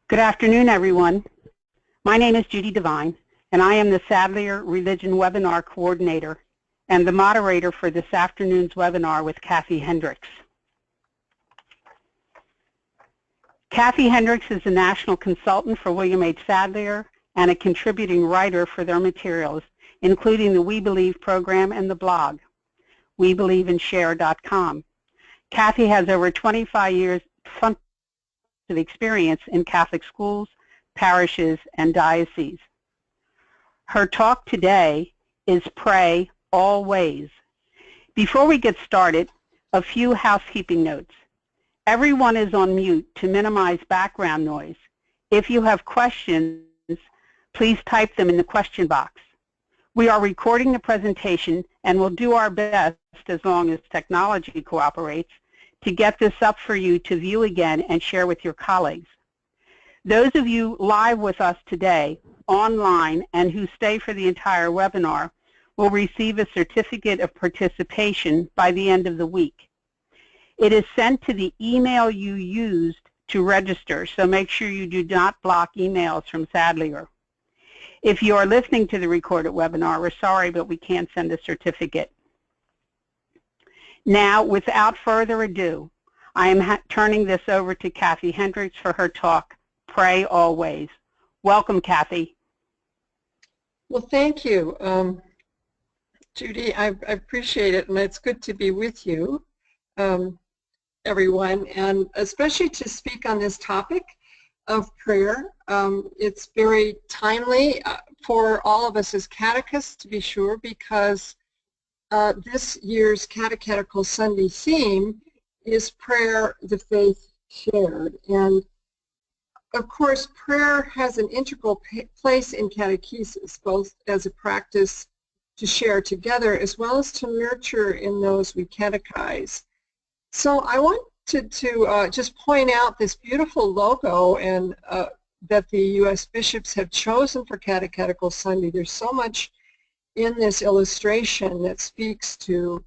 Good afternoon, everyone. My name is Judy Devine, and I am the Sadlier Religion Webinar Coordinator and the moderator for this afternoon's webinar with Kathy Hendricks. Kathy Hendricks is a national consultant for William H. Sadlier and a contributing writer for their materials, including the We Believe program and the blog, WeBelieveAndShare.com. Kathy has over 25 years of experience in Catholic schools, parishes, and dioceses. Her talk today is Pray Always. Before we get started, a few housekeeping notes. Everyone is on mute to minimize background noise. If you have questions, please type them in the question box. We are recording the presentation and will do our best, as long as technology cooperates, to get this up for you to view again and share with your colleagues. Those of you live with us today, online, and who stay for the entire webinar will receive a certificate of participation by the end of the week. It is sent to the email you used to register, so make sure you do not block emails from Sadlier. If you are listening to the recorded webinar, we're sorry, but we can't send a certificate. Now, without further ado, I am turning this over to Kathy Hendricks for her talk, Pray Always. Welcome, Kathy. Well, thank you, Judy. I appreciate it, and it's good to be with you, everyone, and especially to speak on this topic of prayer. It's very timely for all of us as catechists, to be sure, because this year's Catechetical Sunday theme is Prayer, the Faith Shared. And of course, prayer has an integral place in catechesis, both as a practice to share together as well as to nurture in those we catechize. So I wanted to just point out this beautiful logo and that the U.S. bishops have chosen for Catechetical Sunday. There's so much in this illustration that speaks to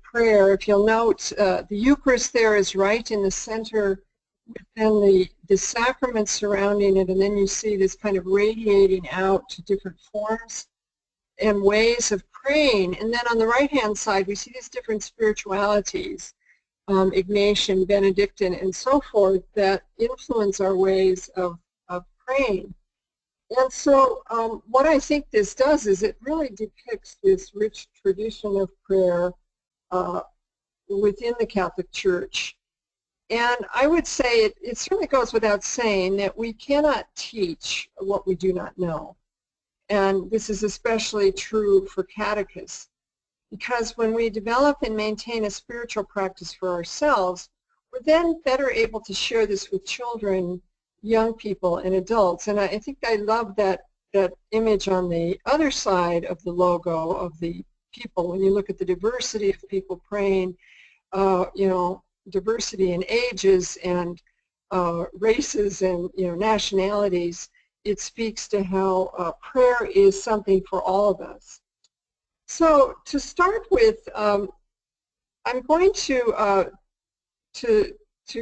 prayer. If you'll note, the Eucharist there is right in the center within the sacrament surrounding it, and then you see this kind of radiating out to different forms and ways of praying. And then on the right-hand side, we see these different spiritualities, Ignatian, Benedictine, and so forth, that influence our ways of praying. And so what I think this does is it really depicts this rich tradition of prayer within the Catholic Church. And I would say it certainly goes without saying that we cannot teach what we do not know. And this is especially true for catechists, because when we develop and maintain a spiritual practice for ourselves, we're then better able to share this with children, young people, and adults. And I think I love that image on the other side of the logo of the people. When you look at the diversity of people praying, you know, diversity in ages and races and, you know, nationalities, it speaks to how prayer is something for all of us. So to start with, I'm going to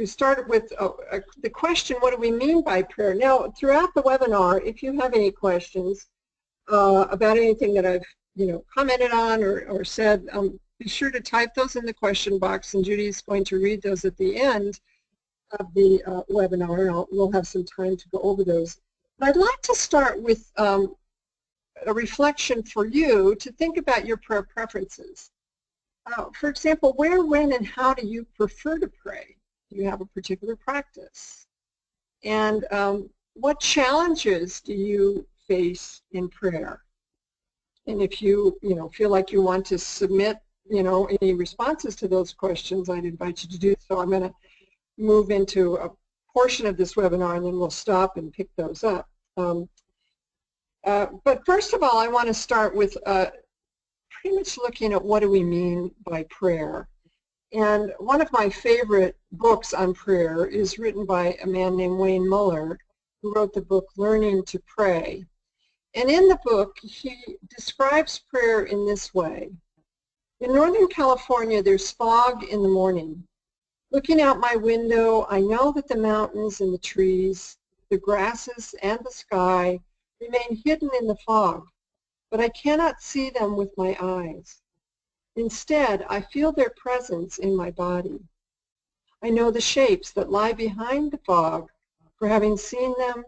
start with the question, what do we mean by prayer? Now, throughout the webinar, if you have any questions about anything that I've, you know, commented on or said, be sure to type those in the question box, and Judy's going to read those at the end of the webinar, and we'll have some time to go over those. But I'd like to start with a reflection for you to think about your prayer preferences. For example, where, when, and how do you prefer to pray? Do you have a particular practice? And what challenges do you face in prayer? And if you, feel like you want to submit, any responses to those questions, I'd invite you to do so. I'm going to move into a portion of this webinar, and then we'll stop and pick those up. But first of all, I want to start with pretty much looking at what do we mean by prayer. And one of my favorite books on prayer is written by a man named Wayne Muller, who wrote the book Learning to Pray. And in the book, he describes prayer in this way. In Northern California, there's fog in the morning. Looking out my window, I know that the mountains and the trees, the the grasses and the sky remain hidden in the fog, but I cannot see them with my eyes. Instead, I feel their presence in my body. I know the shapes that lie behind the fog, for having seen them,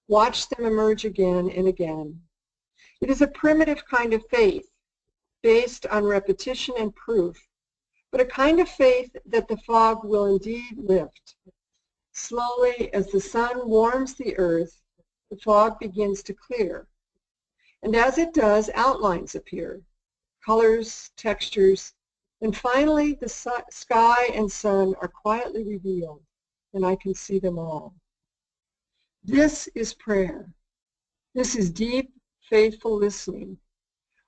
watched them emerge again and again. It is a primitive kind of faith, based on repetition and proof, but a kind of faith that the fog will indeed lift. Slowly, as the sun warms the earth, the fog begins to clear. And as it does, outlines appear, colors, textures, and finally the sky and sun are quietly revealed, and I can see them all. This is prayer. This is deep, faithful listening,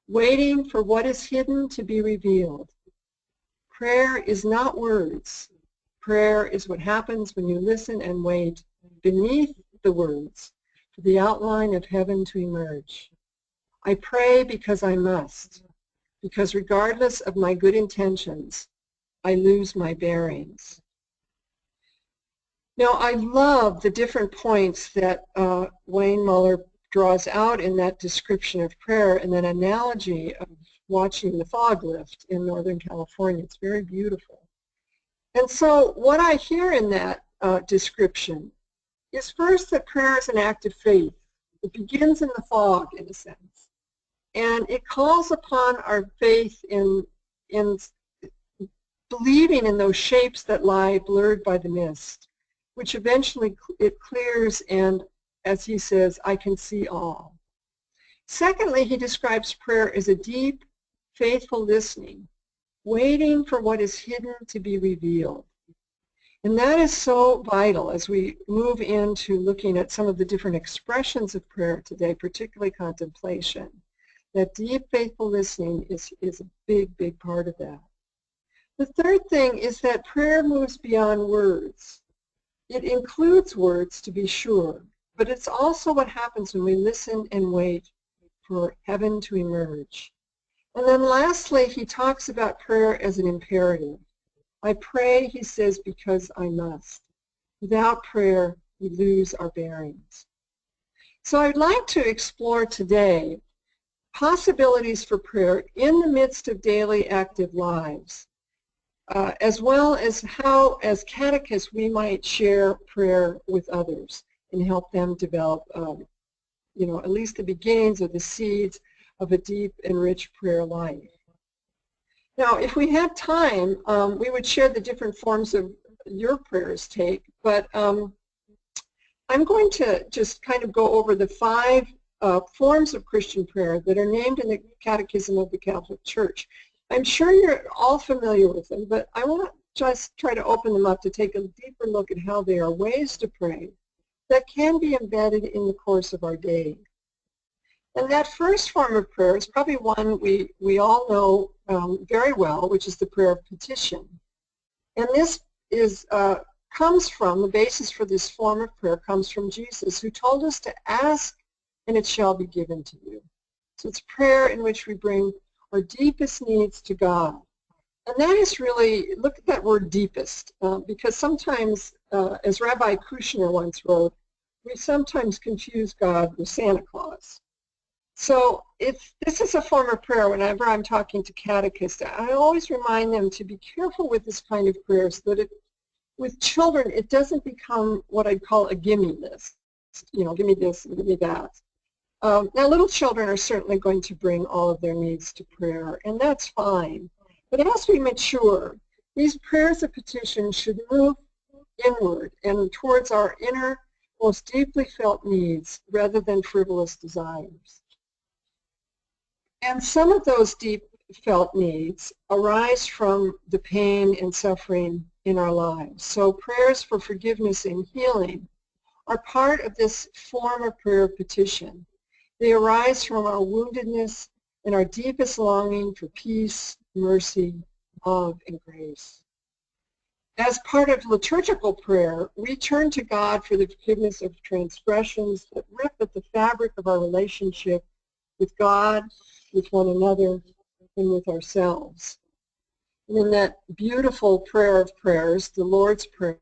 waiting for what is hidden to be revealed. Prayer is not words. Prayer is what happens when you listen and wait beneath the words for the outline of heaven to emerge. I pray because I must, because regardless of my good intentions, I lose my bearings. Now, I love the different points that Wayne Muller draws out in that description of prayer and that analogy of watching the fog lift in Northern California. It's very beautiful. And so what I hear in that description is first that prayer is an act of faith. It begins in the fog, in a sense. And it calls upon our faith in believing in those shapes that lie blurred by the mist, which eventually it clears and, as he says, I can see all. Secondly, he describes prayer as a deep, faithful listening, waiting for what is hidden to be revealed. And that is so vital as we move into looking at some of the different expressions of prayer today, particularly contemplation. That deep, faithful listening is a big, big part of that. The third thing is that prayer moves beyond words. It includes words, to be sure, but it's also what happens when we listen and wait for heaven to emerge. And then lastly, he talks about prayer as an imperative. I pray, he says, because I must. Without prayer, we lose our bearings. So I'd like to explore today possibilities for prayer in the midst of daily active lives, as well as how, as catechists, we might share prayer with others and help them develop, at least the beginnings or the seeds of a deep and rich prayer life. Now, if we had time, we would share the different forms of your prayers take, but I'm going to just kind of go over the 5 forms of Christian prayer that are named in the Catechism of the Catholic Church. I'm sure you're all familiar with them, but I want to just try to open them up to take a deeper look at how they are ways to pray that can be embedded in the course of our day. And that first form of prayer is probably one we all know very well, which is the Prayer of Petition. And this comes from, the basis for this form of prayer comes from Jesus, who told us to ask and it shall be given to you. So it's prayer in which we bring our deepest needs to God. And that is really, look at that word deepest, because sometimes, as Rabbi Kushner once wrote, we sometimes confuse God with Santa Claus. So this is a form of prayer. Whenever I'm talking to catechists, I always remind them to be careful with this kind of prayer so that with children, it doesn't become what I'd call a gimme list. Give me this and give me that. Now, little children are certainly going to bring all of their needs to prayer, and that's fine. But as we mature, these prayers of petition should move inward and towards our inner, most deeply felt needs rather than frivolous desires. And some of those deep felt needs arise from the pain and suffering in our lives. So prayers for forgiveness and healing are part of this form of prayer of petition. They arise from our woundedness and our deepest longing for peace, mercy, love, and grace. As part of liturgical prayer, we turn to God for the forgiveness of transgressions that rip at the fabric of our relationship with God, with one another, and with ourselves. And in that beautiful prayer of prayers, the Lord's Prayer,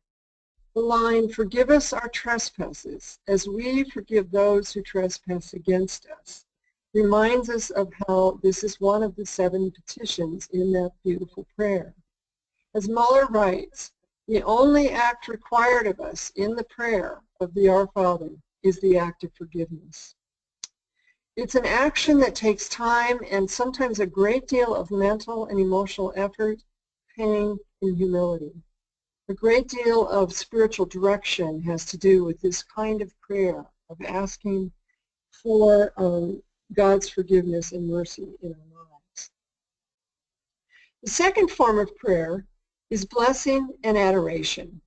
the line, "Forgive us our trespasses as we forgive those who trespass against us," reminds us of how this is one of the 7 petitions in that beautiful prayer. As Muller writes, the only act required of us in the prayer of the Our Father is the act of forgiveness. It's an action that takes time and sometimes a great deal of mental and emotional effort, pain, and humility. A great deal of spiritual direction has to do with this kind of prayer, of asking for God's forgiveness and mercy in our lives. The second form of prayer is blessing and adoration.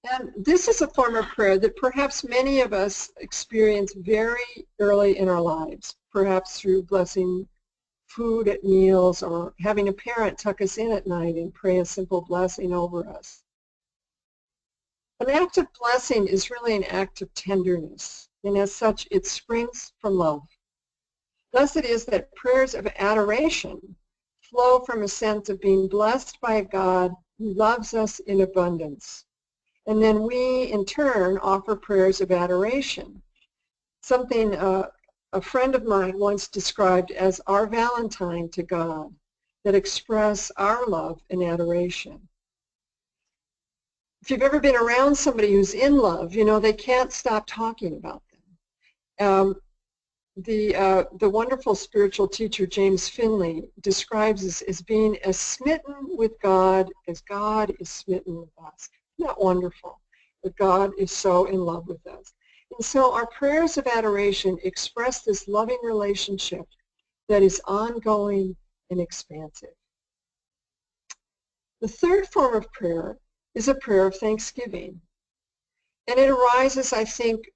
And this is a form of prayer that perhaps many of us experience very early in our lives, perhaps through blessing food at meals or having a parent tuck us in at night and pray a simple blessing over us. An act of blessing is really an act of tenderness, and as such it springs from love. Thus it is that prayers of adoration flow from a sense of being blessed by a God who loves us in abundance. And then we, in turn, offer prayers of adoration, something a friend of mine once described as our Valentine to God, that express our love and adoration. If you've ever been around somebody who's in love, you know they can't stop talking about them. The wonderful spiritual teacher James Finley describes us as being as smitten with God as God is smitten with us. Isn't that wonderful? That God is so in love with us. And so our prayers of adoration express this loving relationship that is ongoing and expansive. The third form of prayer is a prayer of thanksgiving. And it arises, I think,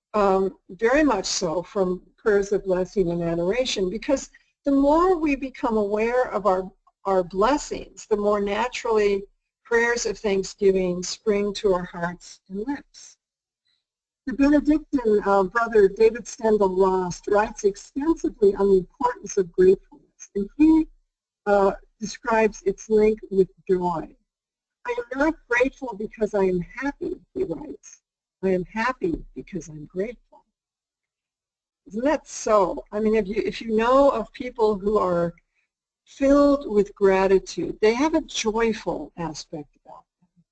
very much so from prayers of blessing and adoration, because the more we become aware of our blessings, the more naturally prayers of thanksgiving spring to our hearts and lips. The Benedictine brother David Stendhal Rost writes extensively on the importance of gratefulness, and he describes its link with joy. "I am not grateful because I am happy," he writes. "I am happy because I'm grateful." Isn't that so? I mean, if you know of people who are filled with gratitude, they have a joyful aspect about them.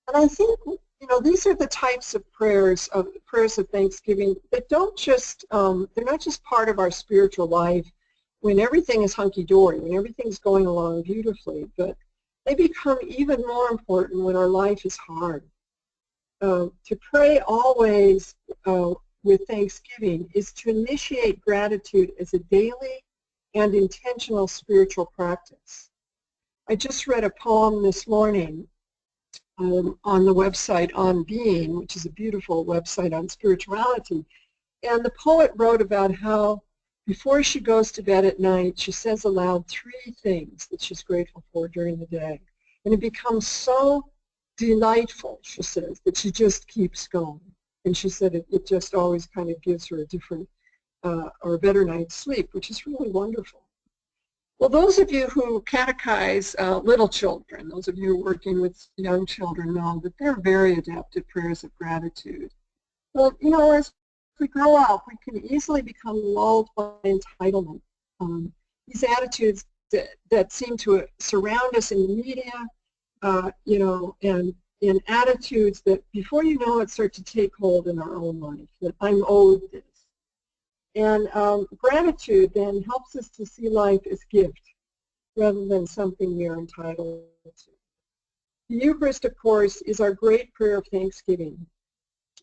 And I think, you know, these are the types of prayers of thanksgiving that don't just, they're not just part of our spiritual life when everything is hunky-dory, when everything's going along beautifully, but they become even more important when our life is hard. To pray always with thanksgiving is to initiate gratitude as a daily and intentional spiritual practice. I just read a poem this morning on the website On Being, which is a beautiful website on spirituality, and the poet wrote about how before she goes to bed at night, she says aloud 3 things that she's grateful for during the day. And it becomes so delightful, she says, that she just keeps going. And she said it just always kind of gives her a different or a better night's sleep, which is really wonderful. Well, those of you who catechize little children, those of you working with young children know that they're very adept at prayers of gratitude. Well, you know, as we grow up, we can easily become lulled by entitlement. These attitudes that seem to surround us in the media, you know, and in attitudes that before you know it start to take hold in our own life, that I'm owed this. And gratitude then helps us to see life as gift rather than something we are entitled to. The Eucharist, of course, is our great prayer of thanksgiving.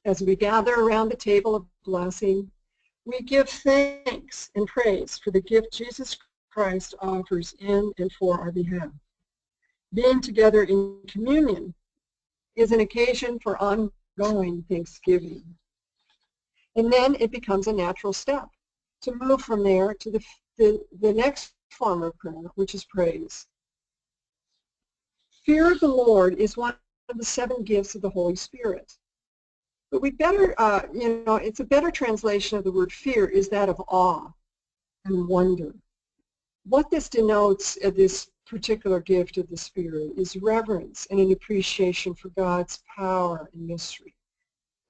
As we gather around the table of blessing, we give thanks and praise for the gift Jesus Christ offers in and for our behalf. Being together in communion is an occasion for ongoing thanksgiving. And then it becomes a natural step to move from there to the next form of prayer, which is praise. Fear of the Lord is one of the 7 gifts of the Holy Spirit. But we better, you know, it's a better translation of the word fear is that of awe and wonder. What this denotes, this particular gift of the Spirit is reverence and an appreciation for God's power and mystery.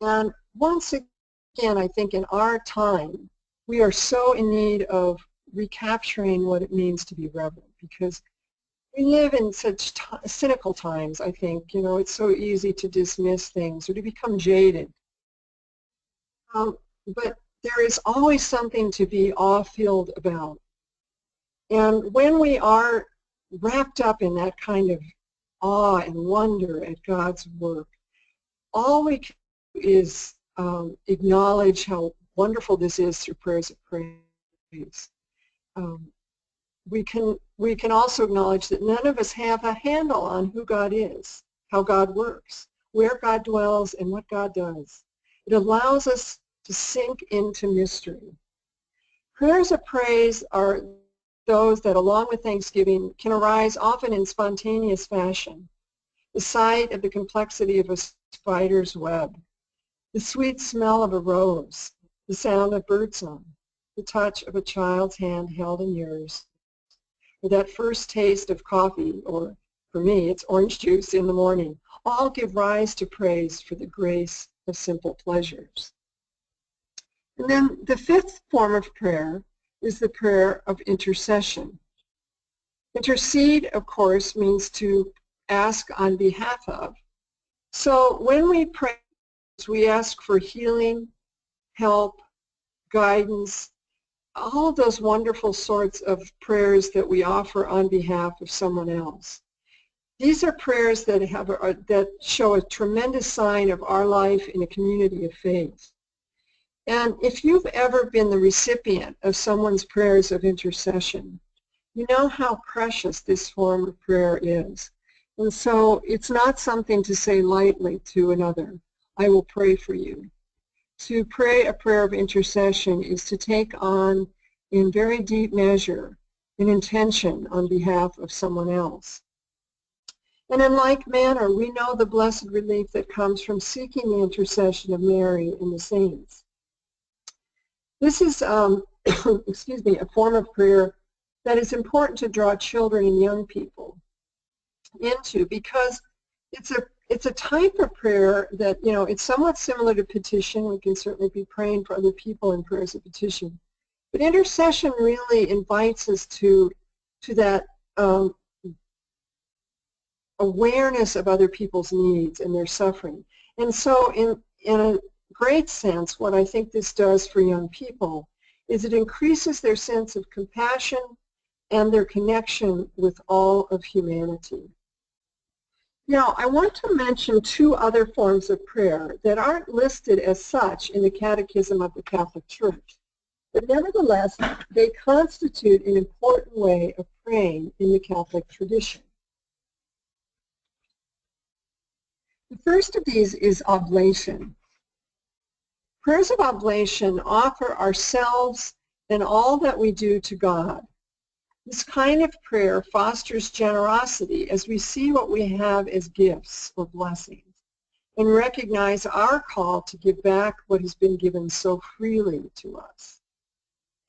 And once again, I think in our time, we are so in need of recapturing what it means to be reverent, because we live in such cynical times, I think. You know, it's so easy to dismiss things or to become jaded. But there is always something to be awe-filled about. And when we are wrapped up in that kind of awe and wonder at God's work, all we can do is acknowledge how wonderful this is through prayers of praise. We can also acknowledge that none of us have a handle on who God is, how God works, where God dwells, and what God does. It allows us to sink into mystery. Prayers of praise are those that, along with thanksgiving, can arise often in spontaneous fashion. The sight of the complexity of a spider's web, the sweet smell of a rose, the sound of birdsong, the touch of a child's hand held in yours, or that first taste of coffee, or for me, it's orange juice in the morning, all give rise to praise for the grace of simple pleasures. And then the fifth form of prayer is the prayer of intercession. Intercede, of course, means to ask on behalf of. So when we pray, we ask for healing, help, guidance, all of those wonderful sorts of prayers that we offer on behalf of someone else. These are prayers that that show a tremendous sign of our life in a community of faith. And if you've ever been the recipient of someone's prayers of intercession, you know how precious this form of prayer is. And so it's not something to say lightly to another, I will pray for you. To pray a prayer of intercession is to take on, in very deep measure, an intention on behalf of someone else. And in like manner, we know the blessed relief that comes from seeking the intercession of Mary and the saints. This is, excuse me, a form of prayer that is important to draw children and young people into, because it's a type of prayer that, you know, it's somewhat similar to petition. We can certainly be praying for other people in prayers of petition. But intercession really invites us to that awareness of other people's needs and their suffering. And so in a great sense, what I think this does for young people is it increases their sense of compassion and their connection with all of humanity. Now, I want to mention two other forms of prayer that aren't listed as such in the Catechism of the Catholic Church, but nevertheless, they constitute an important way of praying in the Catholic tradition. The first of these is oblation. Prayers of oblation offer ourselves and all that we do to God. This kind of prayer fosters generosity as we see what we have as gifts or blessings and recognize our call to give back what has been given so freely to us.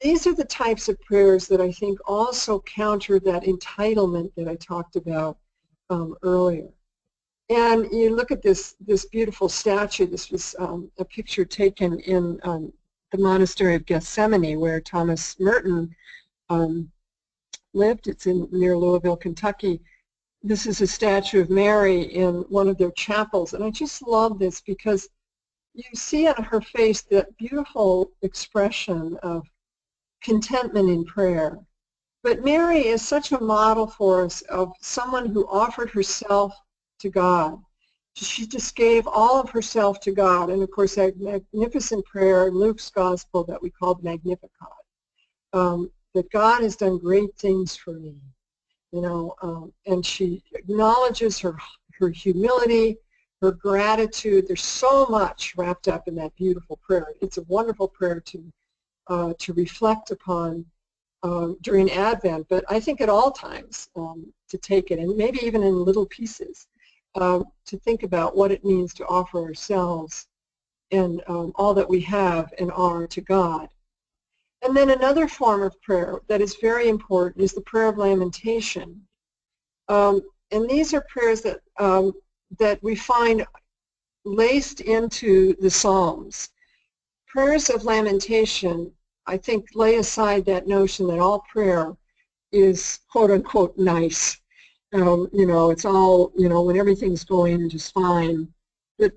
These are the types of prayers that I think also counter that entitlement that I talked about earlier. And you look at this beautiful statue. This was a picture taken in the monastery of Gethsemane, where Thomas Merton lived. It's near Louisville, Kentucky. This is a statue of Mary in one of their chapels, and I just love this because you see on her face that beautiful expression of contentment in prayer. But Mary is such a model for us of someone who offered herself to God. She just gave all of herself to God, and of course that magnificent prayer in Luke's Gospel that we call the Magnificat, that God has done great things for me, you know, and she acknowledges her humility, her gratitude. There's so much wrapped up in that beautiful prayer. It's a wonderful prayer to reflect upon during Advent, but I think at all times to take it, and maybe even in little pieces, to think about what it means to offer ourselves and all that we have and are to God. And then another form of prayer that is very important is the Prayer of Lamentation. And these are prayers that, that we find laced into the Psalms. Prayers of lamentation, I think, lay aside that notion that all prayer is quote-unquote nice. You know, it's all, you know, when everything's going just fine. But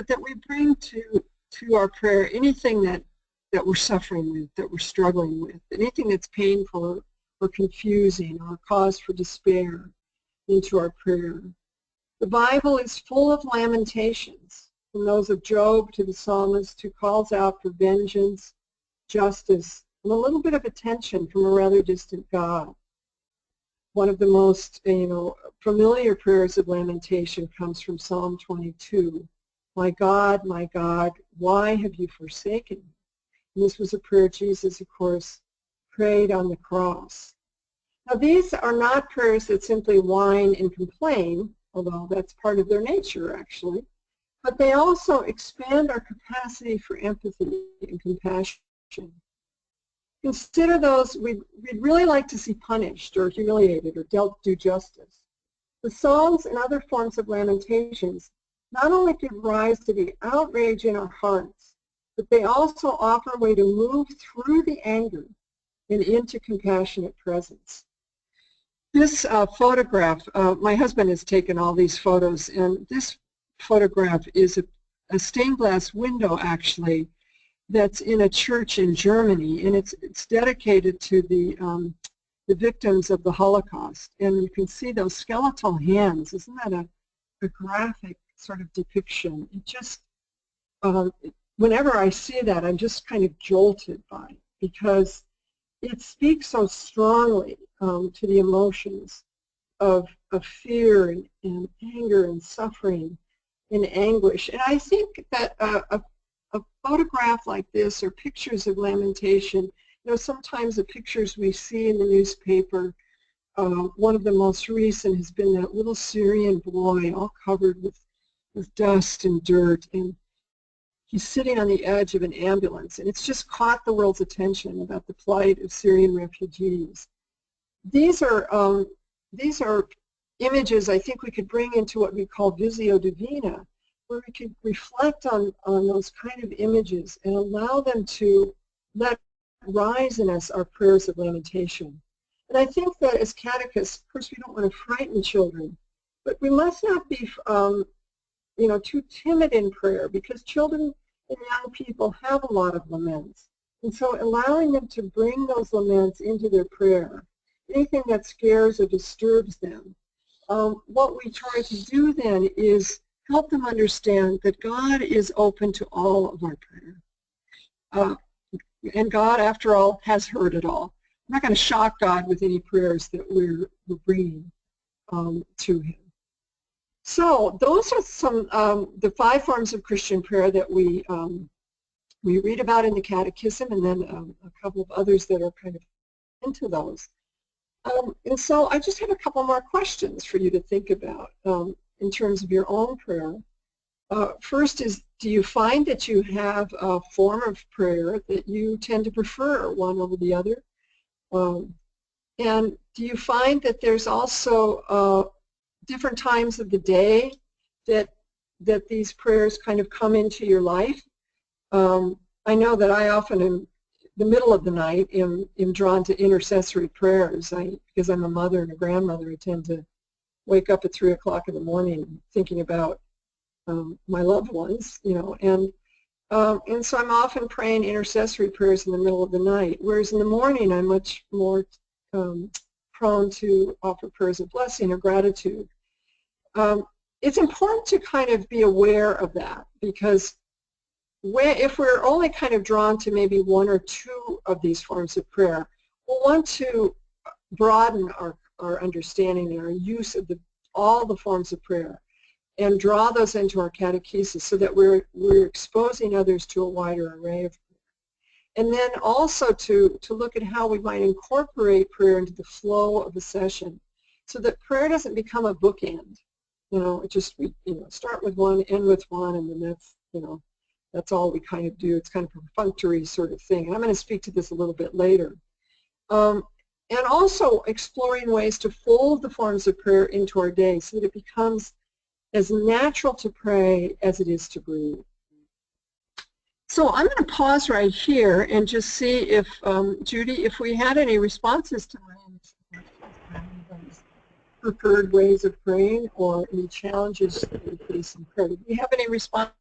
that we bring to our prayer anything that we're suffering with, that we're struggling with, anything that's painful or confusing or cause for despair into our prayer. The Bible is full of lamentations, from those of Job to the psalmist who calls out for vengeance, justice, and a little bit of attention from a rather distant God. One of the most, you know, familiar prayers of lamentation comes from Psalm 22. My God, why have you forsaken me? And this was a prayer Jesus, of course, prayed on the cross. Now, these are not prayers that simply whine and complain, although that's part of their nature, actually, but they also expand our capacity for empathy and compassion. Consider those we'd really like to see punished or humiliated or dealt due justice. The Psalms and other forms of lamentations not only give rise to the outrage in our hearts, but they also offer a way to move through the anger and into compassionate presence. This photograph, my husband has taken all these photos, and this photograph is a stained glass window, actually, that's in a church in Germany, and it's dedicated to the victims of the Holocaust. And you can see those skeletal hands. Isn't that a graphic sort of depiction? It just, whenever I see that, I'm just kind of jolted by it, because it speaks so strongly to the emotions of fear and anger and suffering and anguish. And I think that a photograph like this, or pictures of lamentation, you know, sometimes the pictures we see in the newspaper, one of the most recent has been that little Syrian boy all covered with dust and dirt, and he's sitting on the edge of an ambulance, and it's just caught the world's attention about the plight of Syrian refugees. These are images I think we could bring into what we call Visio Divina, where we could reflect on those kind of images and allow them to let rise in us our prayers of lamentation. And I think that as catechists, of course, we don't want to frighten children, but we must not be you know, too timid in prayer, because children and young people have a lot of laments. And so allowing them to bring those laments into their prayer, anything that scares or disturbs them, what we try to do then is help them understand that God is open to all of our prayer. And God, after all, has heard it all. I'm not going to shock God with any prayers that we're bringing to Him. So those are some the 5 forms of Christian prayer that we read about in the Catechism, and then a couple of others that are kind of into those. And so I just have a couple more questions for you to think about in terms of your own prayer. First is, do you find that you have a form of prayer that you tend to prefer one over the other? And do you find that there's also different times of the day that these prayers kind of come into your life? I know that I often, in the middle of the night, am drawn to intercessory prayers. Because I'm a mother and a grandmother, I tend to wake up at 3 o'clock in the morning thinking about my loved ones, you know, and so I'm often praying intercessory prayers in the middle of the night, whereas in the morning I'm much more prone to offer prayers of blessing or gratitude. It's important to kind of be aware of that, because if we're only kind of drawn to maybe 1 or 2 of these forms of prayer, we'll want to broaden our understanding and our use of all the forms of prayer, and draw those into our catechesis so that we're exposing others to a wider array of prayer. And then also to look at how we might incorporate prayer into the flow of a session, so that prayer doesn't become a bookend. You know, we start with one, end with one, and then that's all we kind of do. It's kind of a perfunctory sort of thing. And I'm going to speak to this a little bit later. and also exploring ways to fold the forms of prayer into our day so that it becomes as natural to pray as it is to breathe. So I'm going to pause right here and just see if, Judy, if we had any responses to my preferred ways of praying or any challenges that we face in prayer. Do we have any response?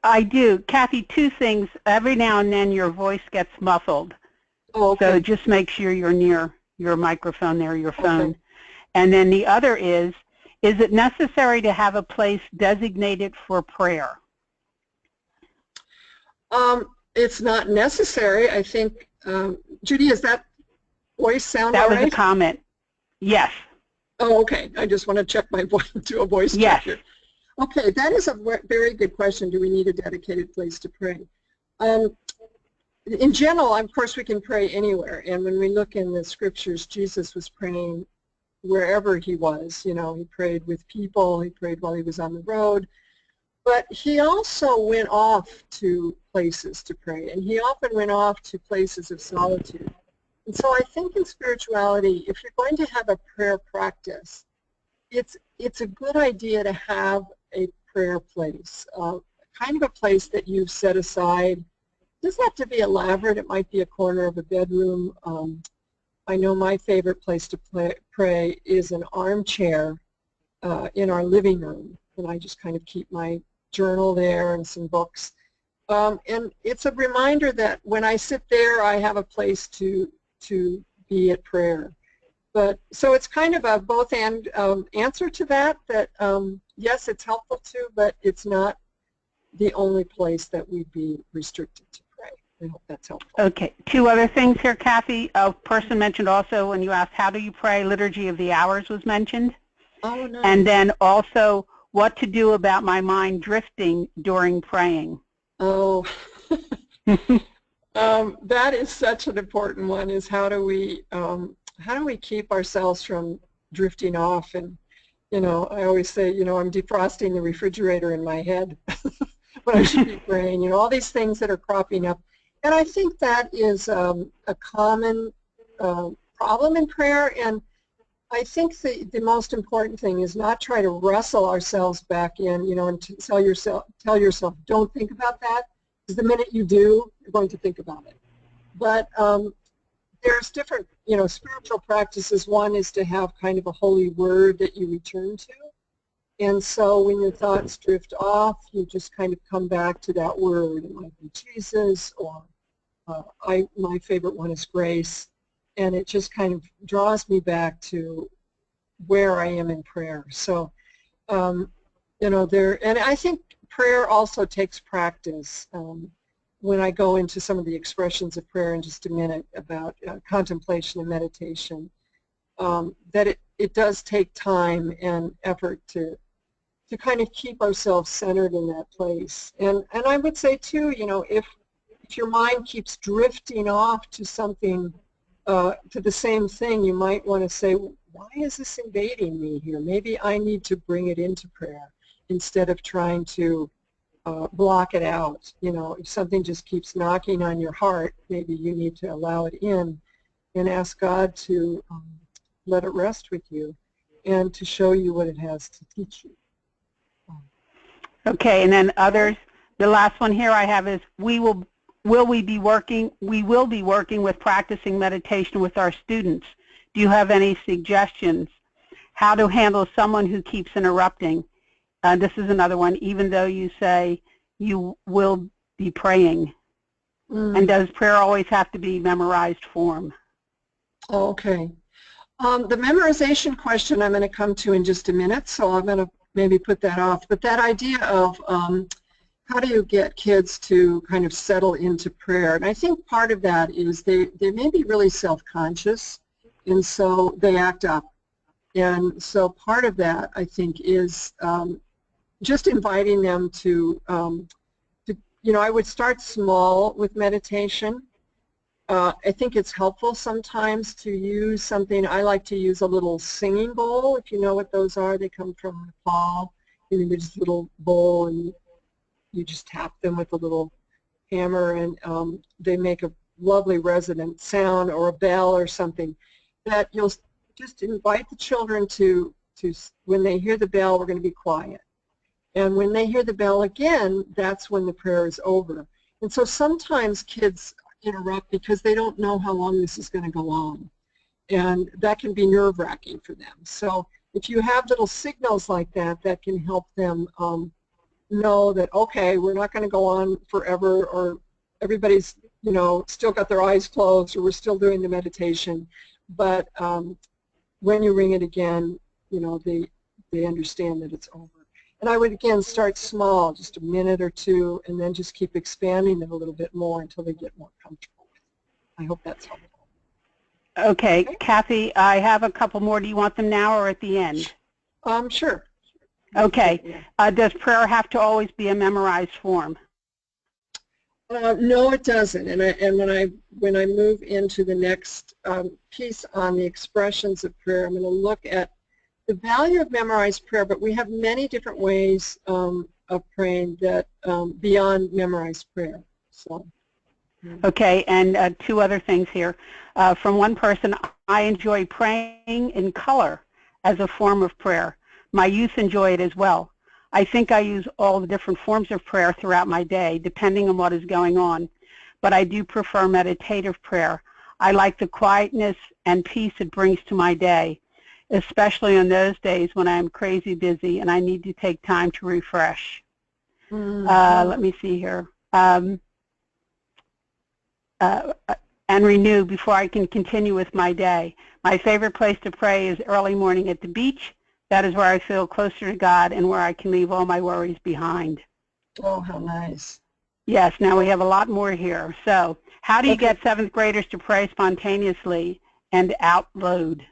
I do. Kathy, two things. Every now and then your voice gets muffled. Oh, okay. So just make sure you're near your microphone there, your phone. Okay. And then the other is it necessary to have a place designated for prayer? It's not necessary. I think, Judy, is that voice sound all right? That was a comment. Yes. Oh, okay. I just want to check my voice, do a voice check here. Okay, that is a very good question. Do we need a dedicated place to pray? In general, of course, we can pray anywhere. And when we look in the scriptures, Jesus was praying wherever he was. You know, he prayed with people. He prayed while he was on the road. But he also went off to places to pray. And he often went off to places of solitude. And so I think in spirituality, if you're going to have a prayer practice, it's a good idea to have a prayer place, kind of a place that you've set aside. It doesn't have to be elaborate. It might be a corner of a bedroom. I know my favorite place to pray is an armchair in our living room, and I just kind of keep my journal there and some books. And it's a reminder that when I sit there, I have a place to be at prayer. But so it's kind of a both and answer to that yes, it's helpful too, but it's not the only place that we'd be restricted to pray. I hope that's helpful. Okay, two other things here, Kathy. A person mentioned also when you asked how do you pray, Liturgy of the Hours was mentioned. Oh, nice. And then also what to do about my mind drifting during praying. Oh, that is such an important one, is how do we keep ourselves from drifting off? And, you know, I always say, you know, I'm defrosting the refrigerator in my head when I should be praying, you know, all these things that are cropping up. And I think that is a common problem in prayer. And I think the most important thing is not try to wrestle ourselves back in, you know, and to tell yourself, don't think about that, because the minute you do, you're going to think about it. But there's different, you know, spiritual practices. One is to have kind of a holy word that you return to. And so when your thoughts drift off, you just kind of come back to that word. It might be Jesus, or my favorite one is grace. And it just kind of draws me back to where I am in prayer. So, you know, and I think prayer also takes practice. When I go into some of the expressions of prayer in just a minute about contemplation and meditation, that it does take time and effort to kind of keep ourselves centered in that place. And I would say too, you know, if your mind keeps drifting off to something, to the same thing, you might want to say, why is this invading me here? Maybe I need to bring it into prayer instead of trying to block it out. You know, if something just keeps knocking on your heart, maybe you need to allow it in and ask God to let it rest with you and to show you what it has to teach you. Okay, and then others, the last one here I have is we will be working with practicing meditation with our students. Do you have any suggestions how to handle someone who keeps interrupting? This is another one, even though you say you will be praying. And does prayer always have to be memorized form? Okay. The memorization question I'm going to come to in just a minute, so I'm going to maybe put that off. But that idea of how do you get kids to kind of settle into prayer? And I think part of that is they may be really self-conscious, and so they act up. And so part of that, I think, is just inviting them to, you know, I would start small with meditation. I think it's helpful sometimes to use something. I like to use a little singing bowl, if you know what those are. They come from Nepal. You know, they're just a little bowl, and you just tap them with a little hammer, and they make a lovely resonant sound, or a bell or something. that you'll just invite the children to when they hear the bell, we're going to be quiet. And when they hear the bell again, that's when the prayer is over. And so sometimes kids interrupt because they don't know how long this is going to go on. And that can be nerve-wracking for them. So if you have little signals like that, that can help them know that, okay, we're not going to go on forever, or everybody's, you know, still got their eyes closed, or we're still doing the meditation. But when you ring it again, you know, they understand that it's over. And I would, again, start small, just a minute or two, and then just keep expanding it a little bit more until they get more comfortable with it. I hope that's helpful. Okay, Kathy, I have a couple more. Do you want them now or at the end? Sure. Okay. Does prayer have to always be a memorized form? No, it doesn't. And when I move into the next piece on the expressions of prayer, I'm going to look at the value of memorized prayer, but we have many different ways of praying that beyond memorized prayer. So. Okay, and two other things here. From one person, I enjoy praying in color as a form of prayer. My youth enjoy it as well. I think I use all the different forms of prayer throughout my day, depending on what is going on. But I do prefer meditative prayer. I like the quietness and peace it brings to my day, especially on those days when I am crazy busy and I need to take time to refresh. Let me see here. And renew before I can continue with my day. My favorite place to pray is early morning at the beach. That is where I feel closer to God and where I can leave all my worries behind. Oh, how nice. Yes, now we have a lot more here. So how do you get 7th graders to pray spontaneously and out loud?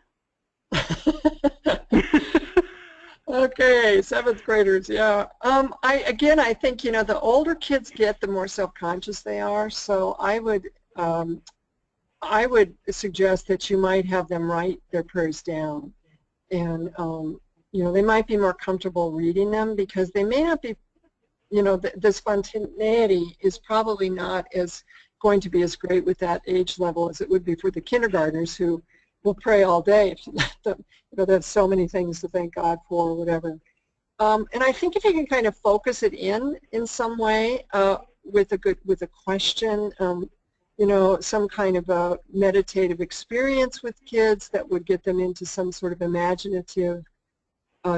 Okay, 7th graders, yeah. I think, you know, the older kids get, the more self-conscious they are. So I would suggest that you might have them write their prayers down. And, you know, they might be more comfortable reading them because they may not be, you know, the spontaneity is probably not going to be as great with that age level as it would be for the kindergartners who will pray all day if you let them. You know, there's so many things to thank God for or whatever. And I think if you can kind of focus it in some way with a question, you know, some kind of a meditative experience with kids that would get them into some sort of imaginative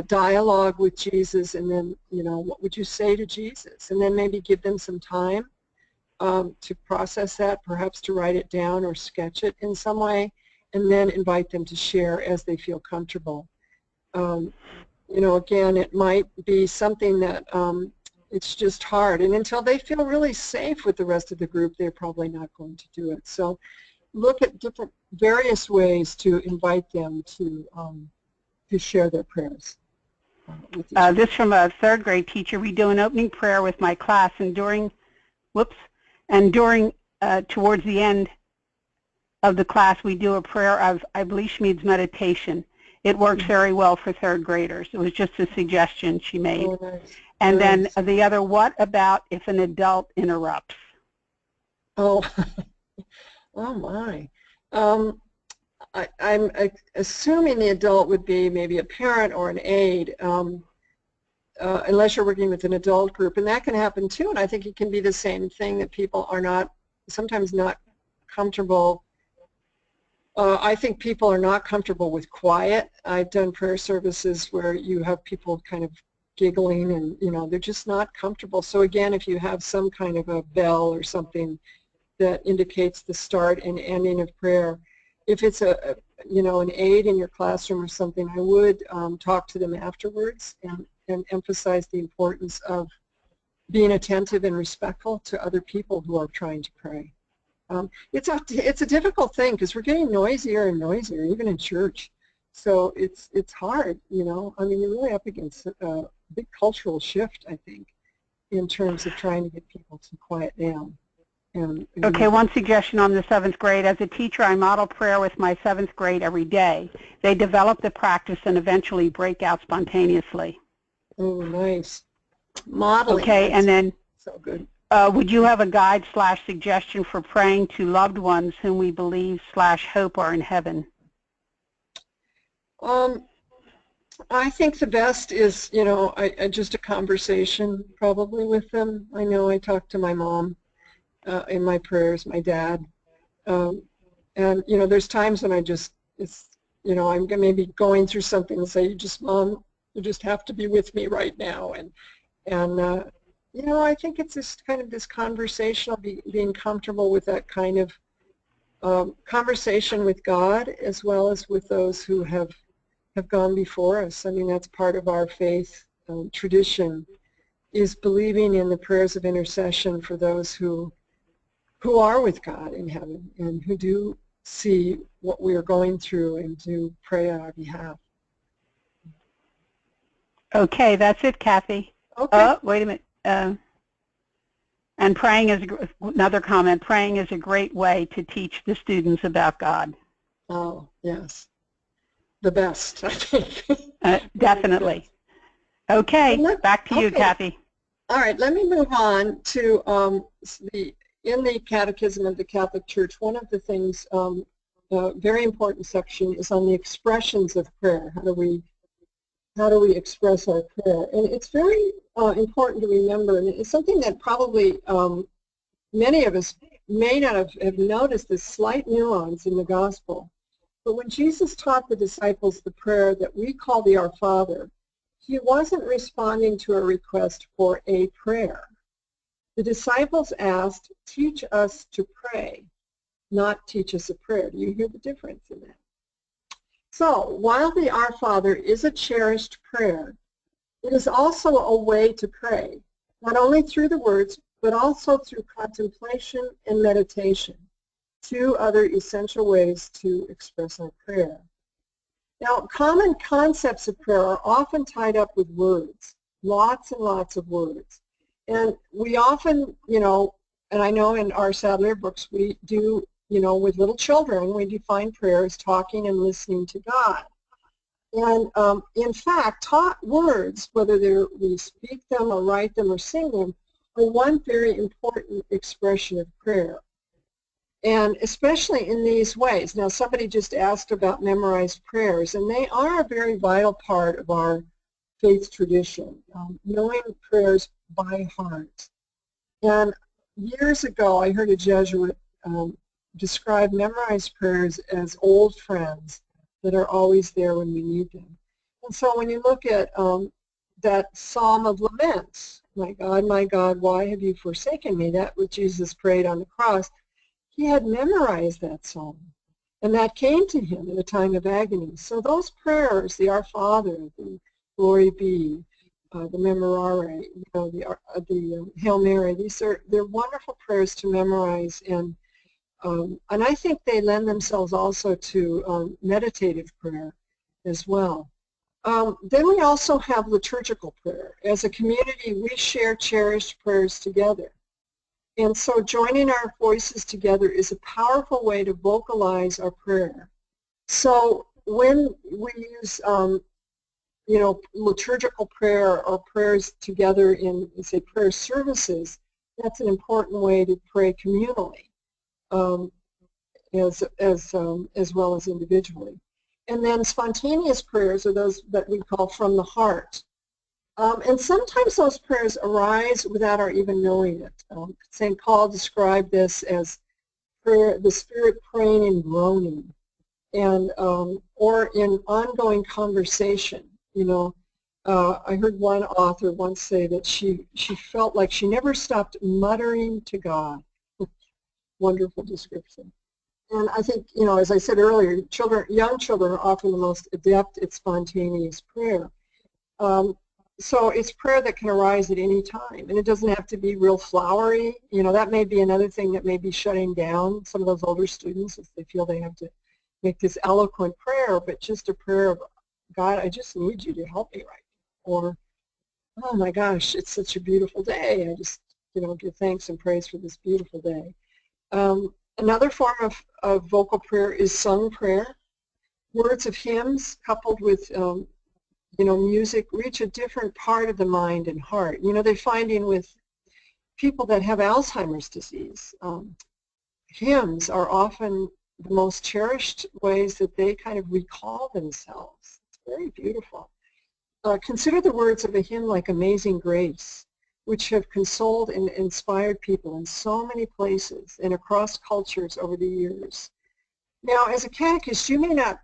dialogue with Jesus, and then, you know, what would you say to Jesus? And then maybe give them some time to process that, perhaps to write it down or sketch it in some way, and then invite them to share as they feel comfortable. You know, again, it might be something that it's just hard, and until they feel really safe with the rest of the group, they're probably not going to do it. So look at various ways to invite them to share their prayers. This from a 3rd grade teacher. We do an opening prayer with my class, and towards the end of the class, we do a prayer of Ablation Meditation. It works very well for 3rd graders. It was just a suggestion she made. Oh, nice. And nice. Then the other, what about if an adult interrupts? Oh, oh my. I'm assuming the adult would be maybe a parent or an aide, unless you're working with an adult group, and that can happen too. And I think it can be the same thing, that people are sometimes not comfortable. I think people are not comfortable with quiet. I've done prayer services where you have people kind of giggling, and, you know, they're just not comfortable. So again, if you have some kind of a bell or something that indicates the start and ending of prayer, if it's you know, an aide in your classroom or something, I would talk to them afterwards and emphasize the importance of being attentive and respectful to other people who are trying to pray. It's a difficult thing because we're getting noisier and noisier, even in church. So it's hard, you know. I mean, you're really up against a big cultural shift, I think, in terms of trying to get people to quiet down. Okay, one suggestion on the 7th grade. As a teacher, I model prayer with my 7th grade every day. They develop the practice and eventually break out spontaneously. Oh, nice. Modeling. Okay, and then so good. Would you have a guide/suggestion for praying to loved ones whom we believe/hope are in heaven? I think the best is, you know, just a conversation probably with them. I know I talk to my mom in my prayers, my dad, and you know, there's times when you know, I'm maybe going through something and say, Mom, you just have to be with me right now, and you know, I think it's this kind of this conversational, being comfortable with that kind of conversation with God as well as with those who have gone before us. I mean, that's part of our faith tradition, is believing in the prayers of intercession for those who are with God in heaven and who do see what we are going through and do pray on our behalf. Okay, that's it, Kathy. Okay. Oh, wait a minute. And praying is another comment. Praying is a great way to teach the students about God. Oh, yes. The best, I think. Definitely. Okay, back to you, Kathy. All right, let me move on to in the Catechism of the Catholic Church, one of the things, a very important section is on the expressions of prayer. How do we express our prayer? And it's very important to remember, and it's something that probably many of us may not have noticed, this slight nuance in the Gospel. But when Jesus taught the disciples the prayer that we call the Our Father, he wasn't responding to a request for a prayer. The disciples asked, "Teach us to pray," not "teach us a prayer." Do you hear the difference in that? So, while the Our Father is a cherished prayer, it is also a way to pray, not only through the words, but also through contemplation and meditation, two other essential ways to express our prayer. Now, common concepts of prayer are often tied up with words, lots and lots of words. And we often, you know, and I know in our Sadler books we do, you know, with little children, we define prayer as talking and listening to God. And in fact, taught words, whether we speak them or write them or sing them, are one very important expression of prayer. And especially in these ways. Now, somebody just asked about memorized prayers, and they are a very vital part of our faith tradition, knowing prayers by heart. And years ago, I heard a Jesuit describe memorized prayers as old friends that are always there when we need them. And so when you look at that Psalm of Lament, my God, why have you forsaken me? That which Jesus prayed on the cross. He had memorized that psalm, and that came to him in a time of agony. So those prayers, the Our Father, the Glory Be, the Memorare, you know, the Hail Mary, they're wonderful prayers to memorize, and I think they lend themselves also to meditative prayer as well. Then we also have liturgical prayer. As a community, we share cherished prayers together. And so joining our voices together is a powerful way to vocalize our prayer. So when we use, you know, liturgical prayer or prayers together in, say, prayer services, that's an important way to pray communally, as well as individually. And then spontaneous prayers are those that we call from the heart. And sometimes those prayers arise without our even knowing it. St. Paul described this as prayer, the Spirit praying and groaning, and or in ongoing conversation. You know, I heard one author once say that she felt like she never stopped muttering to God. Wonderful description. And I think, you know, as I said earlier, young children are often the most adept at spontaneous prayer. So it's prayer that can arise at any time, and it doesn't have to be real flowery. You know, that may be another thing that may be shutting down some of those older students if they feel they have to make this eloquent prayer, but just a prayer of, God, I just need you to help me right now. Or, oh my gosh, it's such a beautiful day. I just, you know, give thanks and praise for this beautiful day. Another form of vocal prayer is sung prayer. Words of hymns coupled with you know, music reach a different part of the mind and heart. You know, they're finding with people that have Alzheimer's disease, hymns are often the most cherished ways that they kind of recall themselves. It's very beautiful. Consider the words of a hymn like Amazing Grace, which have consoled and inspired people in so many places and across cultures over the years. Now, as a catechist, you may not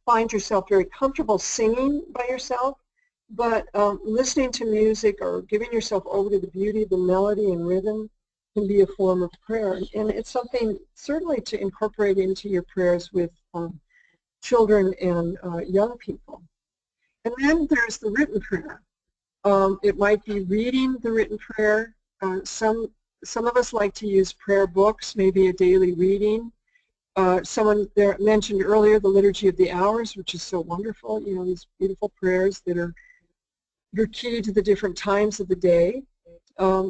find yourself very comfortable singing by yourself, but listening to music or giving yourself over to the beauty of the melody and rhythm can be a form of prayer. And it's something certainly to incorporate into your prayers with children and young people. And then there's the written prayer. It might be reading the written prayer. Some of us like to use prayer books, maybe a daily reading. Someone there mentioned earlier the Liturgy of the Hours, which is so wonderful. You know, these beautiful prayers that are key to the different times of the day.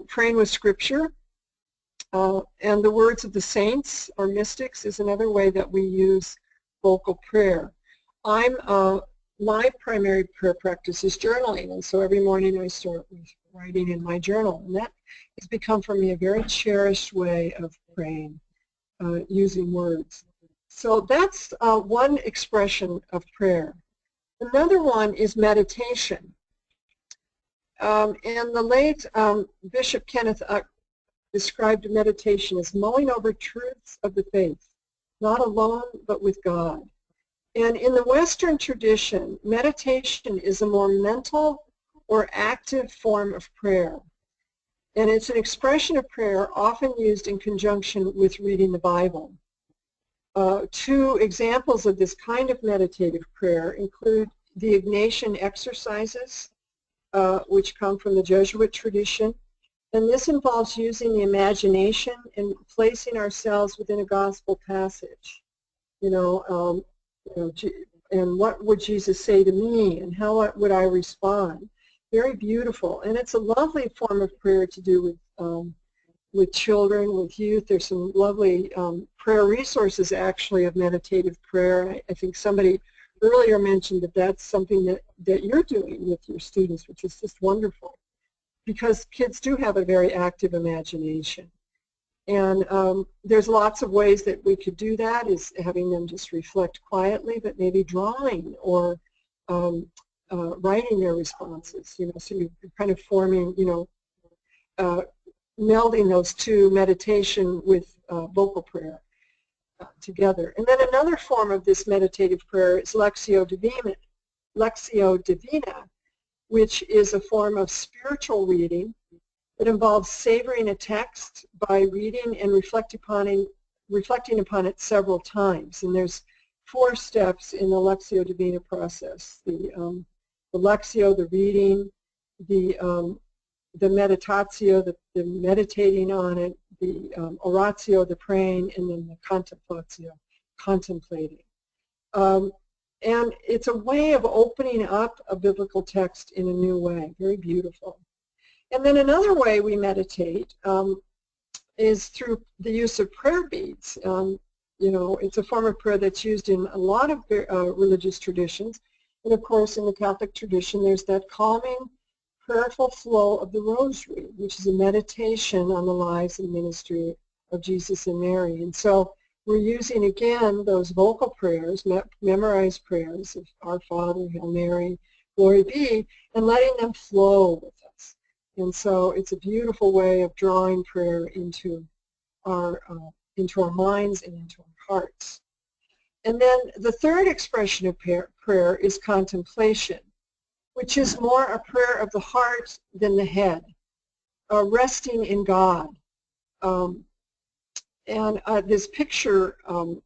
Praying with Scripture. And the words of the saints or mystics is another way that we use vocal prayer. My primary prayer practice is journaling, and so every morning I start with writing in my journal, and that has become for me a very cherished way of praying, using words. So that's one expression of prayer. Another one is meditation. And the late Bishop Kenneth described meditation as mulling over truths of the faith, not alone but with God. And in the Western tradition, meditation is a more mental or active form of prayer. And it's an expression of prayer often used in conjunction with reading the Bible. Two examples of this kind of meditative prayer include the Ignatian Exercises, which come from the Jesuit tradition. And this involves using the imagination and placing ourselves within a gospel passage. And what would Jesus say to me, and how would I respond? Very beautiful, and it's a lovely form of prayer to do with children, with youth. There's some lovely prayer resources, actually, of meditative prayer. I think somebody earlier mentioned that that's something that you're doing with your students, which is just wonderful, because kids do have a very active imagination. And there's lots of ways that we could do that, is having them just reflect quietly, but maybe drawing or writing their responses, so you're kind of forming, melding those two, meditation with vocal prayer together. And then another form of this meditative prayer is Lectio Divina, which is a form of spiritual reading. It involves savoring a text by reading and reflecting upon it several times. And there's 4 steps in the Lectio Divina process: the Lectio, the reading, the meditatio, the meditating on it, the oratio, the praying, and then the contemplatio, contemplating. And it's a way of opening up a biblical text in a new way. Very beautiful. And then another way we meditate is through the use of prayer beads. It's a form of prayer that's used in a lot of religious traditions. And of course, in the Catholic tradition, there's that calming, prayerful flow of the Rosary, which is a meditation on the lives and ministry of Jesus and Mary. And so we're using, again, those vocal prayers, memorized prayers of Our Father, Hail Mary, Glory Be, and letting them flow with us. And so it's a beautiful way of drawing prayer into our minds and into our hearts. And then the third expression of prayer is contemplation, which is more a prayer of the heart than the head, resting in God. And this picture on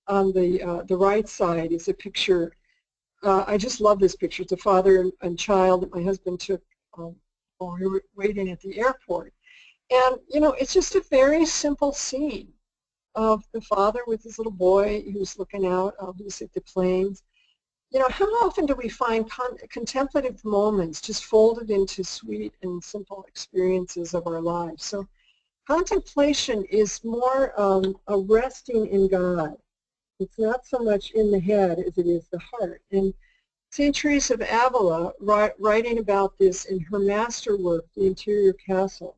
the right side is a picture, I just love this picture. It's a father and child that my husband took while we were waiting at the airport. And, it's just a very simple scene of the father with his little boy who's looking out, obviously, at the planes. How often do we find contemplative moments just folded into sweet and simple experiences of our lives? So contemplation is more a resting in God. It's not so much in the head as it is the heart. And St. Teresa of Avila, writing about this in her masterwork, The Interior Castle,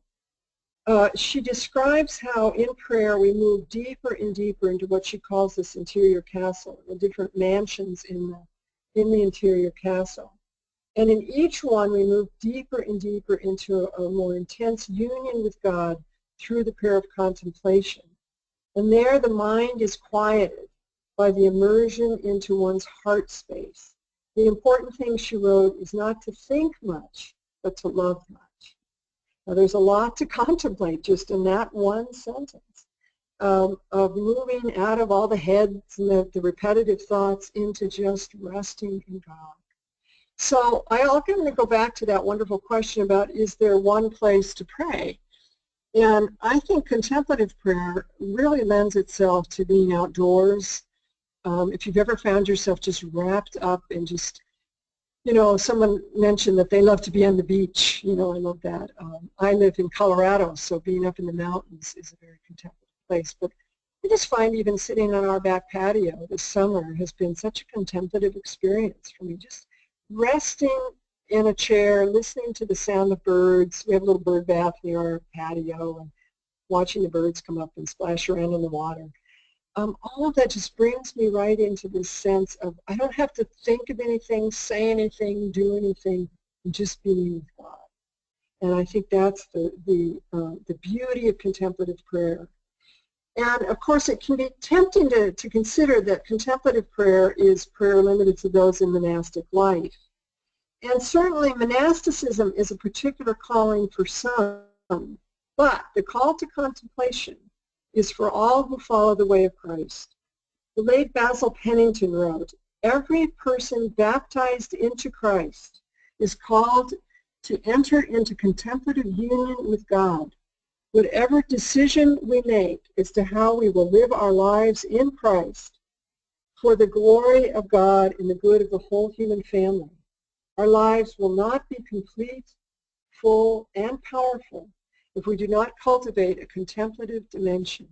she describes how in prayer we move deeper and deeper into what she calls this interior castle, the different mansions in the interior castle. And in each one we move deeper and deeper into a more intense union with God through the prayer of contemplation. And there the mind is quieted by the immersion into one's heart space. The important thing, she wrote, is not to think much, but to love much. Now, there's a lot to contemplate just in that one sentence of moving out of all the heads and the repetitive thoughts into just resting in God. So I'm going to go back to that wonderful question about, is there one place to pray? And I think contemplative prayer really lends itself to being outdoors. If you've ever found yourself just wrapped up in just, you know, someone mentioned that they love to be on the beach. You know, I love that. I live in Colorado, so being up in the mountains is a very contemplative place. But I just find even sitting on our back patio this summer has been such a contemplative experience for me. Just resting in a chair, listening to the sound of birds. We have a little bird bath near our patio, and watching the birds come up and splash around in the water. All of that just brings me right into this sense of I don't have to think of anything, say anything, do anything, just being with God. And I think that's the beauty of contemplative prayer. And of course it can be tempting to consider that contemplative prayer is prayer limited to those in monastic life. And certainly monasticism is a particular calling for some, but the call to contemplation is for all who follow the way of Christ. The late Basil Pennington wrote, "Every person baptized into Christ is called to enter into contemplative union with God. Whatever decision we make as to how we will live our lives in Christ for the glory of God and the good of the whole human family, our lives will not be complete, full, and powerful if we do not cultivate a contemplative dimension."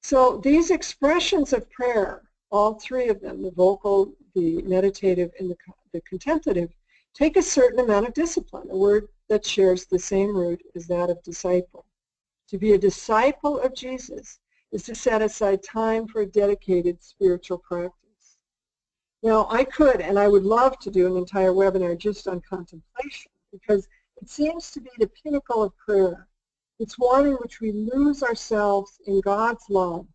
So these expressions of prayer, all three of them, the vocal, the meditative, and the contemplative, take a certain amount of discipline, a word that shares the same root as that of disciple. To be a disciple of Jesus is to set aside time for a dedicated spiritual practice. Now, I could, and I would love to do an entire webinar just on contemplation, because it seems to be the pinnacle of prayer. It's one in which we lose ourselves in God's love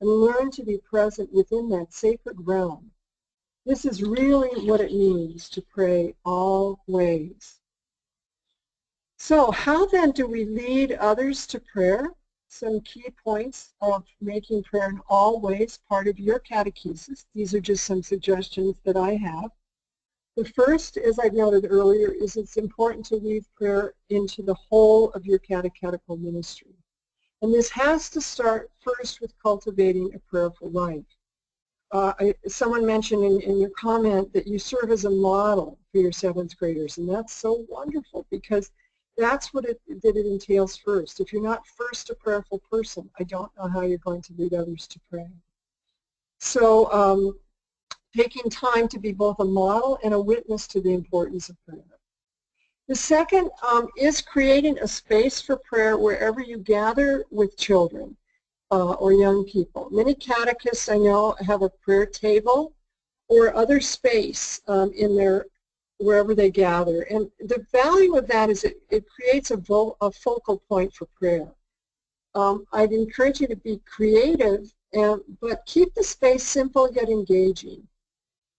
and learn to be present within that sacred realm. This is really what it means to pray always. So how then do we lead others to prayer? Some key points of making prayer in all ways part of your catechesis. These are just some suggestions that I have. The first, as I noted earlier, is it's important to weave prayer into the whole of your catechetical ministry. And this has to start first with cultivating a prayerful life. Someone mentioned in your comment that you serve as a model for your 7th graders, and that's so wonderful because that's what it entails first. If you're not first a prayerful person, I don't know how you're going to lead others to pray. So taking time to be both a model and a witness to the importance of prayer. The second is creating a space for prayer wherever you gather with children or young people. Many catechists I know have a prayer table or other space in their wherever they gather. And the value of that is it creates a focal point for prayer. I'd encourage you to be creative, but keep the space simple yet engaging.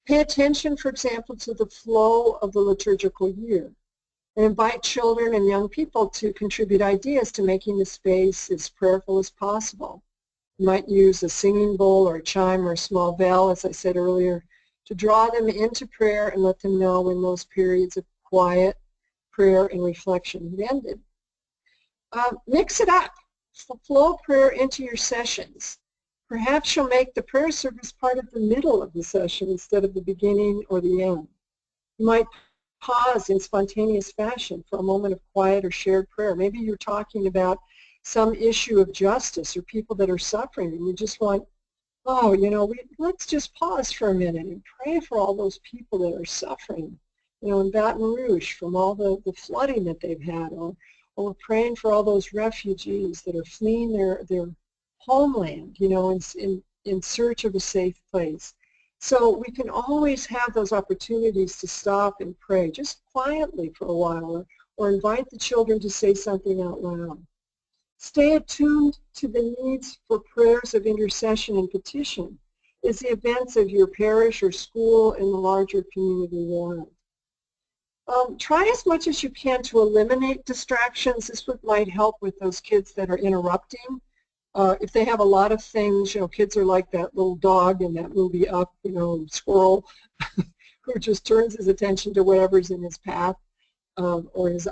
Pay attention, for example, to the flow of the liturgical year, and invite children and young people to contribute ideas to making the space as prayerful as possible. You might use a singing bowl or a chime or a small bell, as I said earlier, to draw them into prayer and let them know when those periods of quiet prayer and reflection have ended. Mix it up. Flow prayer into your sessions. Perhaps you'll make the prayer service part of the middle of the session instead of the beginning or the end. You might pause in spontaneous fashion for a moment of quiet or shared prayer. Maybe you're talking about some issue of justice or people that are suffering, and you just want, oh, you know, let's just pause for a minute and pray for all those people that are suffering, you know, in Baton Rouge from all the flooding that they've had, or or we're praying for all those refugees that are fleeing their homeland, you know, in search of a safe place. So we can always have those opportunities to stop and pray, just quietly for a while, or invite the children to say something out loud. Stay attuned to the needs for prayers of intercession and petition as the events of your parish or school and the larger community warrant. Try as much as you can to eliminate distractions. This might help with those kids that are interrupting. If they have a lot of things, you know, kids are like that little dog in that movie Up, you know, squirrel, who just turns his attention to whatever's in his path or his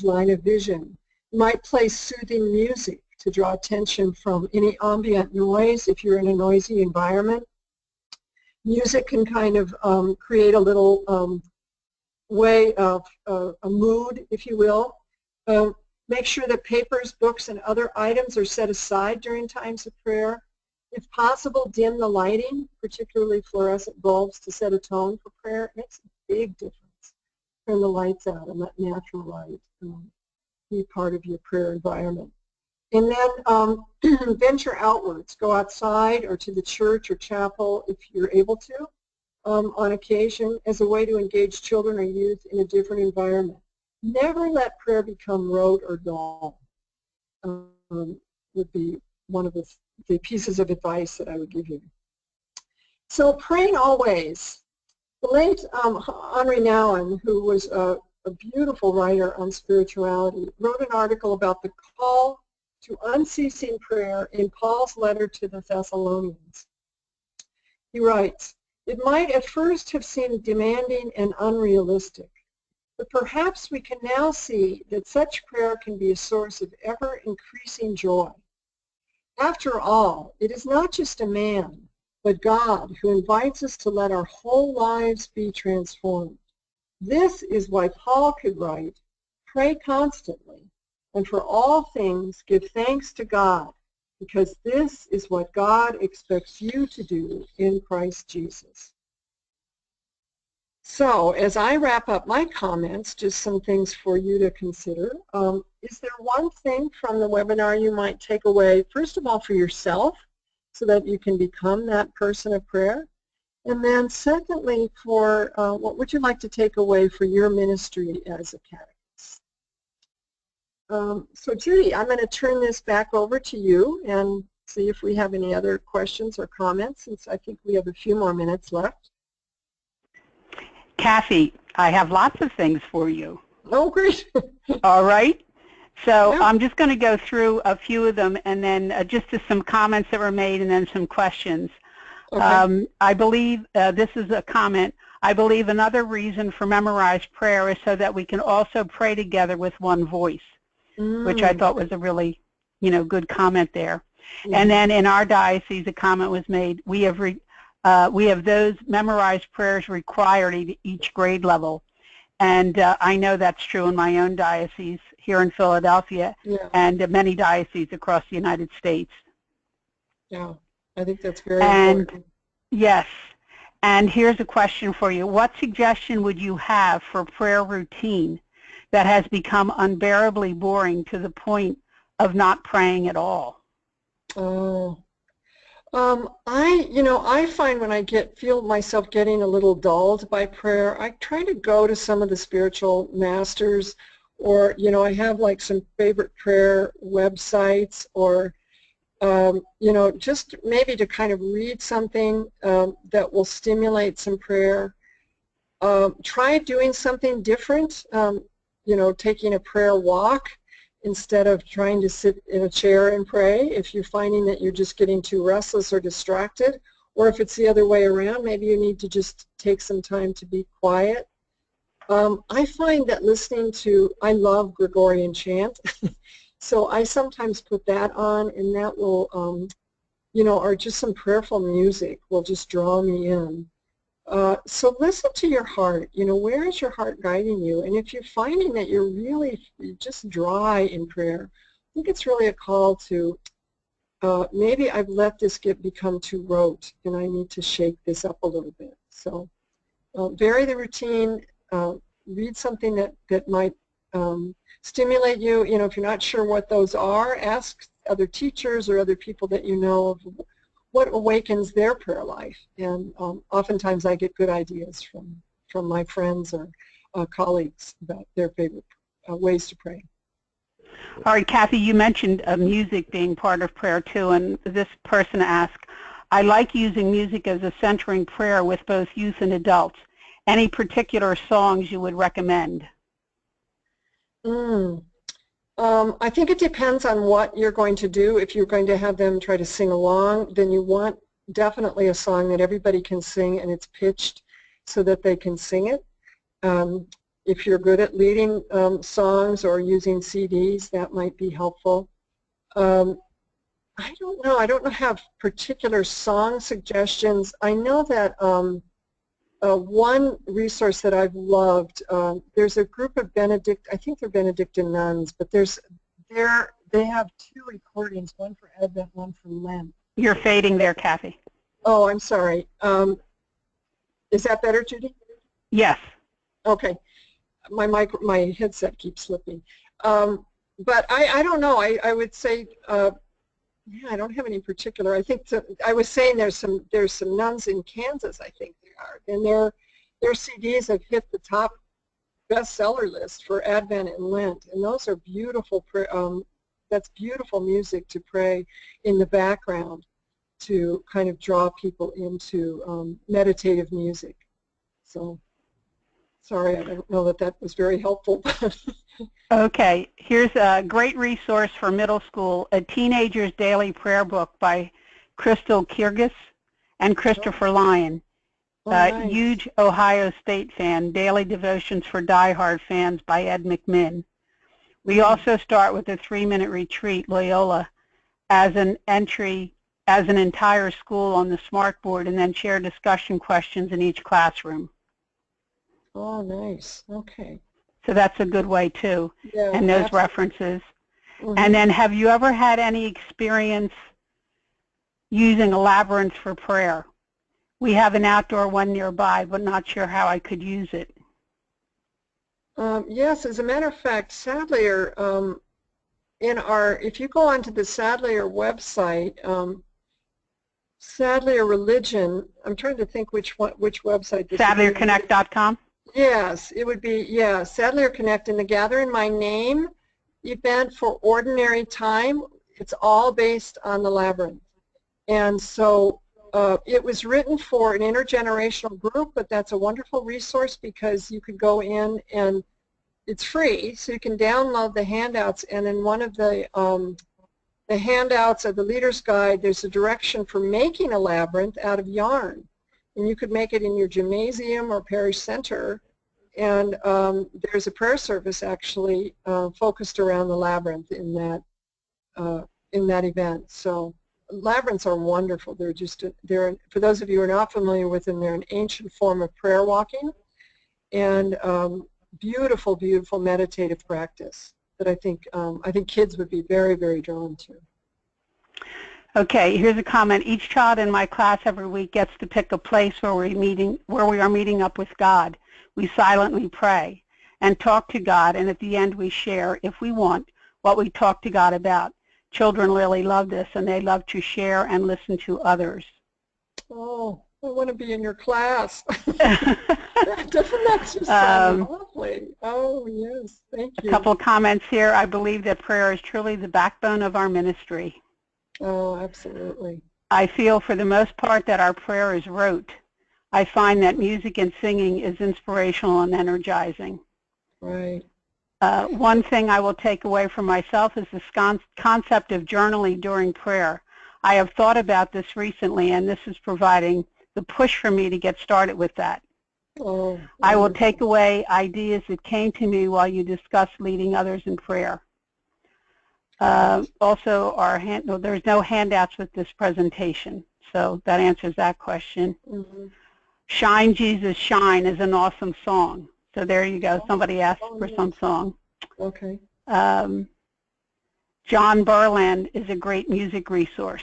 line of vision. You might play soothing music to draw attention from any ambient noise if you're in a noisy environment. Music can kind of create a little way of a mood, if you will. Make sure that papers, books, and other items are set aside during times of prayer. If possible, dim the lighting, particularly fluorescent bulbs, to set a tone for prayer. It makes a big difference. Turn the lights out and let natural light be part of your prayer environment. And then venture outwards. Go outside or to the church or chapel if you're able to on occasion as a way to engage children or youth in a different environment. Never let prayer become rote or dull would be one of the pieces of advice that I would give you. So praying always. The late Henri Nouwen, who was a beautiful writer on spirituality, wrote an article about the call to unceasing prayer in Paul's letter to the Thessalonians. He writes, "It might at first have seemed demanding and unrealistic, but perhaps we can now see that such prayer can be a source of ever-increasing joy. After all, it is not just a man, but God who invites us to let our whole lives be transformed. This is why Paul could write, 'Pray constantly, and for all things give thanks to God, because this is what God expects you to do in Christ Jesus.'" So, as I wrap up my comments, just some things for you to consider. Is there one thing from the webinar you might take away, first of all, for yourself, so that you can become that person of prayer? And then secondly, for what would you like to take away for your ministry as a catechist? So Judy, I'm going to turn this back over to you and see if we have any other questions or comments, since I think we have a few more minutes left. Kathy, I have lots of things for you. Oh, great. All right. So Yeah. I'm just going to go through a few of them, and then just to some comments that were made, and then some questions. Okay. I believe, this is a comment, I believe another reason for memorized prayer is so that we can also pray together with one voice, which I thought was a really, good comment there. Yeah. And then in our diocese, a comment was made, we have those memorized prayers required at each grade level. And I know that's true in my own diocese here in Philadelphia, Yeah. and many dioceses across the United States. Yeah, I think that's very important. Yes. And here's a question for you. What suggestion would you have for prayer routine that has become unbearably boring to the point of not praying at all? Oh. I find when I feel myself getting a little dulled by prayer, I try to go to some of the spiritual masters, or, I have like some favorite prayer websites, or, just maybe to kind of read something that will stimulate some prayer. Try doing something different, taking a prayer walk instead of trying to sit in a chair and pray, if you're finding that you're just getting too restless or distracted, or if it's the other way around, maybe you need to just take some time to be quiet. I find that I love Gregorian chant, so I sometimes put that on, and that will, or just some prayerful music will just draw me in. So listen to your heart. Where is your heart guiding you? And if you're finding that you're really just dry in prayer, I think it's really a call to maybe I've let this become too rote, and I need to shake this up a little bit. So vary the routine. Read something that might stimulate you. You know, if you're not sure what those are, ask other teachers or other people that you know of what awakens their prayer life. And oftentimes I get good ideas from my friends or colleagues about their favorite ways to pray. All right, Kathy, you mentioned music being part of prayer too, and this person asked, I like using music as a centering prayer with both youth and adults. Any particular songs you would recommend? I think it depends on what you're going to do. If you're going to have them try to sing along, then you want definitely a song that everybody can sing and it's pitched so that they can sing it. If you're good at leading songs or using CDs, that might be helpful. I don't know. I don't have particular song suggestions. I know that one resource that I've loved, there's a group of I think they're Benedictine nuns, but they have two recordings, one for Advent, one for Lent. You're fading there, Kathy. Oh, I'm sorry. Is that better, Judy? Yes. Okay. My headset keeps slipping. But I don't know. I would say, yeah, I don't have any particular. I think I was saying there's some nuns in Kansas, I think they are, and their CDs have hit the top bestseller list for Advent and Lent, and those are beautiful. That's beautiful music to pray in the background to kind of draw people into meditative music. So, sorry, I don't know that was very helpful. Okay, here's a great resource for middle school, A Teenager's Daily Prayer Book by Crystal Kirgis and Christopher Lyon. Nice. Huge Ohio State fan, Daily Devotions for Diehard Fans by Ed McMinn. We also start with a 3-minute retreat, Loyola, as an entire school on the smartboard, and then share discussion questions in each classroom. Oh, nice. Okay. So that's a good way too, yeah, and those absolutely. references. And then have you ever had any experience using a labyrinth for prayer? We have an outdoor one nearby, but not sure how I could use it. Yes, as a matter of fact, Sadlier, if you go onto the Sadlier website, Sadlier Religion, I'm trying to think which website this is. SadlierConnect.com? Yes, it would be, yeah, Sadlier Connect, and the Gather in My Name event for ordinary time, it's all based on the labyrinth. And so it was written for an intergenerational group, but that's a wonderful resource because you could go in and it's free, so you can download the handouts, and in one of the handouts of the Leader's Guide, there's a direction for making a labyrinth out of yarn. And you could make it in your gymnasium or parish center, and there's a prayer service actually focused around the labyrinth in that event. So labyrinths are wonderful. They're for those of you who are not familiar with them, they're an ancient form of prayer walking, and beautiful, beautiful meditative practice that I think kids would be very, very drawn to. Okay, here's a comment. Each child in my class every week gets to pick a place where we are meeting up with God. We silently pray and talk to God, and at the end we share, if we want, what we talk to God about. Children really love this, and they love to share and listen to others. Oh, I want to be in your class. Doesn't that just sound lovely? Oh, yes, thank you. A couple of comments here. I believe that prayer is truly the backbone of our ministry. Oh, absolutely. I feel for the most part that our prayer is rote. I find that music and singing is inspirational and energizing. Right. One thing I will take away from myself is the concept of journaling during prayer. I have thought about this recently, and this is providing the push for me to get started with that. Oh, I will take away ideas that came to me while you discuss leading others in prayer. Also, there's no handouts with this presentation, so that answers that question. Shine, Jesus, Shine is an awesome song. So there you go. Somebody asked for some song. Okay. John Burland is a great music resource.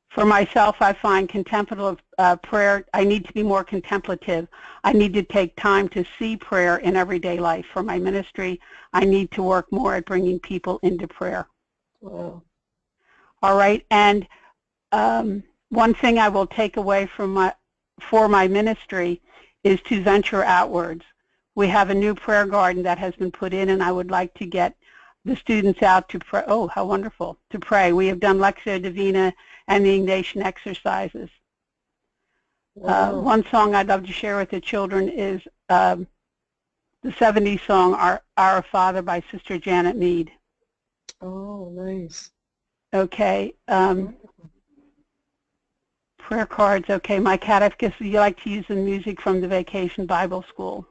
For myself, I find contemplative prayer, I need to be more contemplative. I need to take time to see prayer in everyday life. For my ministry, I need to work more at bringing people into prayer. Wow. All right, and one thing I will take away from for my ministry is to venture outwards. We have a new prayer garden that has been put in, and I would like to get the students out to pray. Oh, how wonderful, to pray. We have done Lectio Divina and the Ignatian Exercises. Wow. One song I'd love to share with the children is the 70s song, Our Father by Sister Janet Mead. Oh, nice. Okay. Prayer cards. Okay, my catechist, you like to use the music from the Vacation Bible School.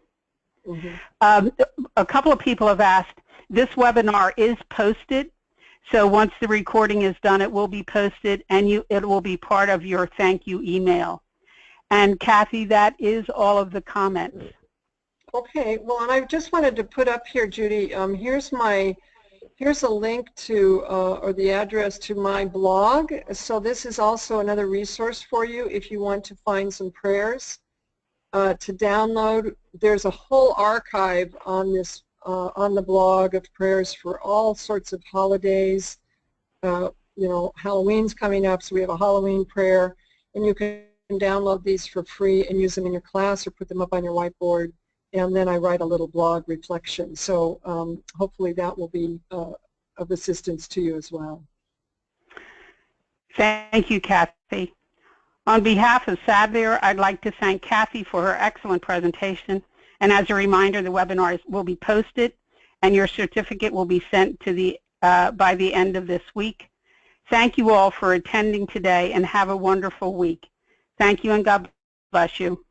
Mm-hmm. A couple of people have asked, this webinar is posted, so once the recording is done, it will be posted, and it will be part of your thank you email. And Kathy, that is all of the comments. Okay, well, and I just wanted to put up here, Judy, here's a link to, or the address to my blog. So this is also another resource for you if you want to find some prayers to download. There's a whole archive on this, on the blog of prayers for all sorts of holidays. You know, Halloween's coming up, so we have a Halloween prayer, and you can download these for free and use them in your class or put them up on your whiteboard. And then I write a little blog reflection. So hopefully that will be of assistance to you as well. Thank you, Kathy. On behalf of Sadler, I'd like to thank Kathy for her excellent presentation. And as a reminder, the webinars will be posted, and your certificate will be sent to the by the end of this week. Thank you all for attending today, and have a wonderful week. Thank you, and God bless you.